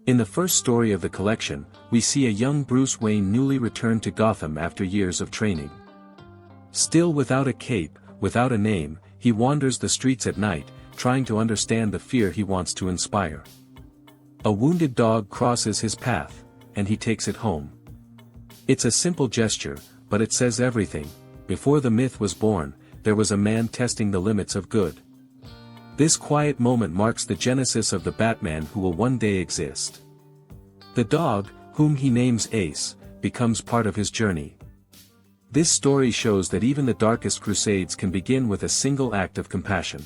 In the first story of the collection, we see a young Bruce Wayne newly returned to Gotham after years of training. Still without a cape, without a name, he wanders the streets at night, trying to understand the fear he wants to inspire. A wounded dog crosses his path, and he takes it home. It's a simple gesture, but it says everything. Before the myth was born, there was a man testing the limits of good. This quiet moment marks the genesis of the Batman who will one day exist. The dog, whom he names Ace, becomes part of his journey. This story shows that even the darkest crusades can begin with a single act of compassion.